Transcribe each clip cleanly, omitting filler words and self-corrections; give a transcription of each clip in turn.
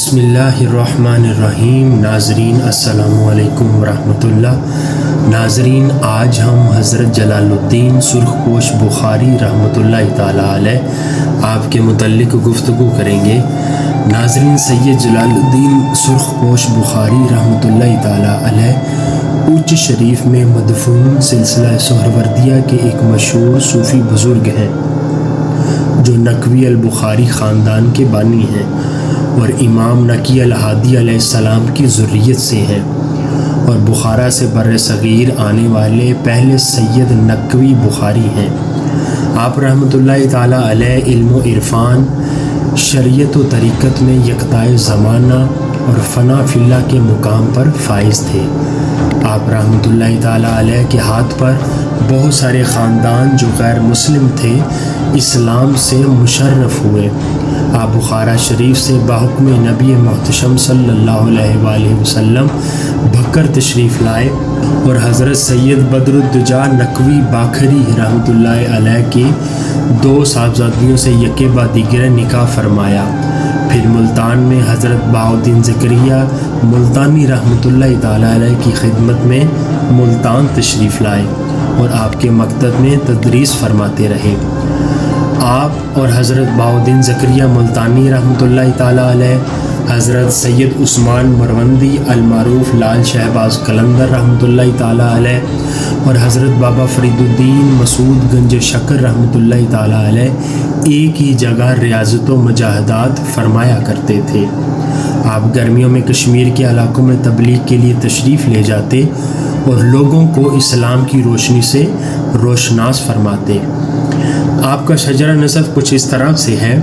بسم اللہ الرحمن الرحیم۔ ناظرین السلام علیکم ورحمۃ اللہ۔ ناظرین، آج ہم حضرت جلال الدین سرخ پوش بخاری رحمۃ اللہ تعالیٰ علیہ آپ کے متعلق گفتگو کریں گے۔ ناظرین، سید جلال الدین سرخ پوش بخاری رحمۃ اللہ تعالیٰ علیہ اونچ شریف میں مدفون سلسلہ سہروردیہ کے ایک مشہور صوفی بزرگ ہیں جو نقوی البخاری خاندان کے بانی ہیں اور امام نقی الہادی علیہ السلام کی ذریت سے ہیں اور بخارا سے بر صغیر آنے والے پہلے سید نقوی بخاری ہیں۔ آپ رحمۃ اللہ تعالیٰ علیہ علم و عرفان، شریعت و طریقت میں یکتائے زمانہ اور فنا فی اللہ کے مقام پر فائز تھے۔ آپ رحمۃ اللہ تعالیٰ علیہ کے ہاتھ پر بہت سارے خاندان جو غیر مسلم تھے اسلام سے مشرف ہوئے۔ آپ بخارا شریف سے بحکم نبی محتشم صلی اللہ علیہ وآلہ وسلم بھکر تشریف لائے اور حضرت سید بدر الدجا نقوی باکھری رحمۃ اللہ علیہ کے دو صاحبزادیوں سے یکے بعد دیگر نکاح فرمایا۔ پھر ملتان میں حضرت بہاؤالدین زکریہ ملتانی رحمۃ اللہ تعالیٰ علیہ کی خدمت میں ملتان تشریف لائے اور آپ کے مکتب میں تدریس فرماتے رہے۔ آپ اور حضرت بہاؤالدین زکریہ ملتانی رحمۃ اللہ تعالیٰ علیہ، حضرت سید عثمان مروندی المعروف لال شہباز قلندر رحمۃ اللہ تعالیٰ علیہ اور حضرت بابا فرید الدین مسعود گنج شکر رحمۃ اللہ تعالیٰ علیہ ایک ہی جگہ ریاضت و مجاہدات فرمایا کرتے تھے۔ آپ گرمیوں میں کشمیر کے علاقوں میں تبلیغ کے لیے تشریف لے جاتے اور لوگوں کو اسلام کی روشنی سے روشناس فرماتے۔ آپ کا شجرہ نسب کچھ اس طرح سے ہے۔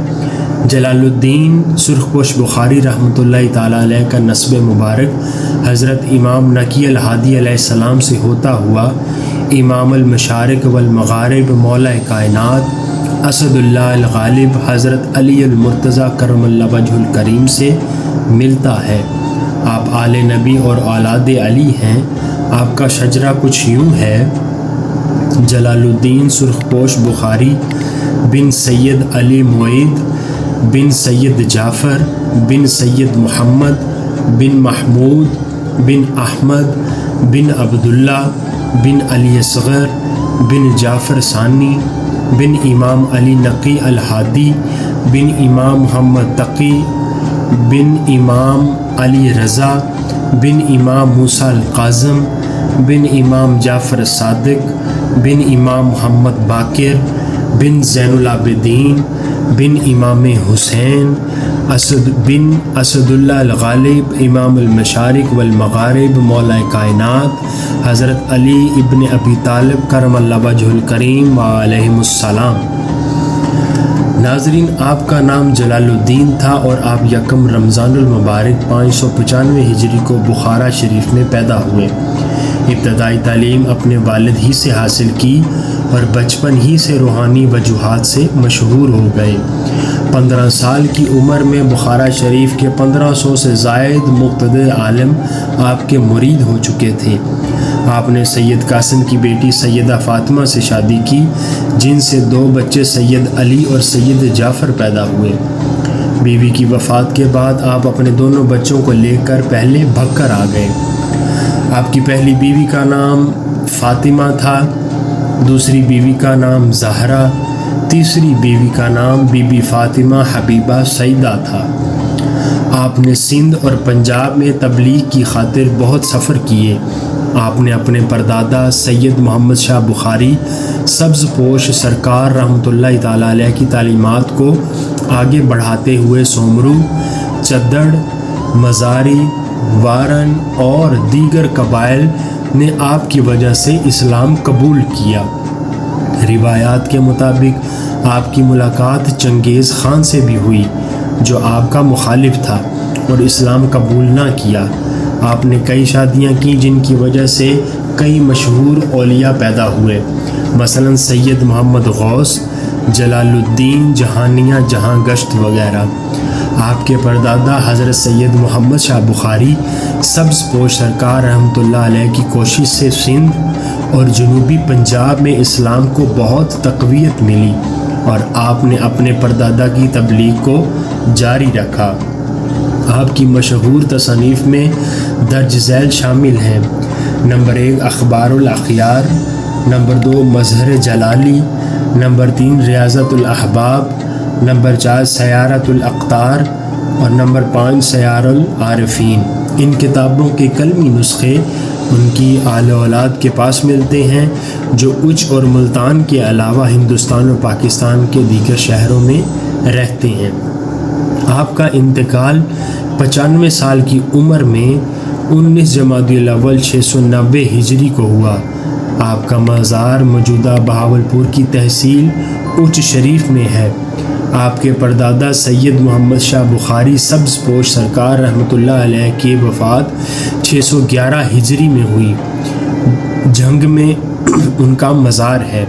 جلال الدین سرخ پوش بخاری رحمۃ اللہ تعالیٰ علیہ کا نسب مبارک حضرت امام نقی الہادی علیہ السلام سے ہوتا ہوا امام المشارق والمغارب مولا کائنات اسد اللہ الغالب حضرت علی المرتضیٰ کرم اللہ وجہ الکریم سے ملتا ہے۔ آپ آل نبی اور اولاد علی ہیں۔ آپ کا شجرہ کچھ یوں ہے: جلال الدین سرخ پوش بخاری بن سید علی معید بن سید جعفر بن سید محمد بن محمود بن احمد بن عبداللہ بن علی اصغر بن جعفر ثانی بن امام علی نقی الہادی بن امام محمد تقی بن امام علی رضا بن امام موسیٰ القاظم بن امام جعفر صادق بن امام محمد باقر بن زین العابدین بن امام حسین بن اسد اللہ الغالب امام المشارق والمغارب مولا کائنات حضرت علی ابن ابی طالب کرم اللہ وجہ الکریم وعلیہم السلام۔ ناظرین، آپ کا نام جلال الدین تھا اور آپ یکم رمضان المبارک 595 ہجری کو بخارا شریف میں پیدا ہوئے۔ ابتدائی تعلیم اپنے والد ہی سے حاصل کی اور بچپن ہی سے روحانی وجوہات سے مشہور ہو گئے۔ 15 سال کی عمر میں بخارا شریف کے 1500 سے زائد مقتدر عالم آپ کے مرید ہو چکے تھے۔ آپ نے سید قاسم کی بیٹی سیدہ فاطمہ سے شادی کی جن سے 2 بچے سید علی اور سید جعفر پیدا ہوئے۔ بیوی کی وفات کے بعد آپ اپنے دونوں بچوں کو لے کر پہلے بھکر آ گئے۔ آپ کی پہلی بیوی کا نام فاطمہ تھا، دوسری بیوی کا نام زہرا، تیسری بیوی کا نام بی بی فاطمہ حبیبہ سیدہ تھا۔ آپ نے سندھ اور پنجاب میں تبلیغ کی خاطر بہت سفر کیے۔ آپ نے اپنے پردادا سید محمد شاہ بخاری سبز پوش سرکار رحمۃ اللہ تعالیٰ علیہ کی تعلیمات کو آگے بڑھاتے ہوئے سومرو، چدڑ، مزاری، وارن اور دیگر قبائل نے آپ کی وجہ سے اسلام قبول کیا۔ روایات کے مطابق آپ کی ملاقات چنگیز خان سے بھی ہوئی جو آپ کا مخالف تھا اور اسلام قبول نہ کیا۔ آپ نے کئی شادیاں کی جن کی وجہ سے کئی مشہور اولیاء پیدا ہوئے، مثلا سید محمد غوث، جلال الدین جہانیہ جہاں گشت وغیرہ۔ آپ کے پردادا حضرت سید محمد شاہ بخاری سبز پوش سرکار رحمۃ اللہ علیہ کی کوشش سے سندھ اور جنوبی پنجاب میں اسلام کو بہت تقویت ملی اور آپ نے اپنے پردادا کی تبلیغ کو جاری رکھا۔ آپ کی مشہور تصانیف میں درج ذیل شامل ہیں: نمبر 1 اخبار الاخیار، نمبر 2 مظہر جلالی، نمبر 3 ریاضت الاحباب، نمبر 4 سیارۃ الاقطار اور نمبر 5 سیار العارفین۔ ان کتابوں کے قلمی نسخے ان کی آل اولاد کے پاس ملتے ہیں جو اچ اور ملتان کے علاوہ ہندوستان اور پاکستان کے دیگر شہروں میں رہتے ہیں۔ آپ کا انتقال 95 سال کی عمر میں 19 جمادی الاول 690 ہجری کو ہوا۔ آپ کا مزار موجودہ بہاولپور کی تحصیل اچ شریف میں ہے۔ آپ کے پردادا سید محمد شاہ بخاری سبز پوش سرکار رحمۃ اللہ علیہ کی وفات 611 ہجری میں ہوئی۔ جنگ میں ان کا مزار ہے۔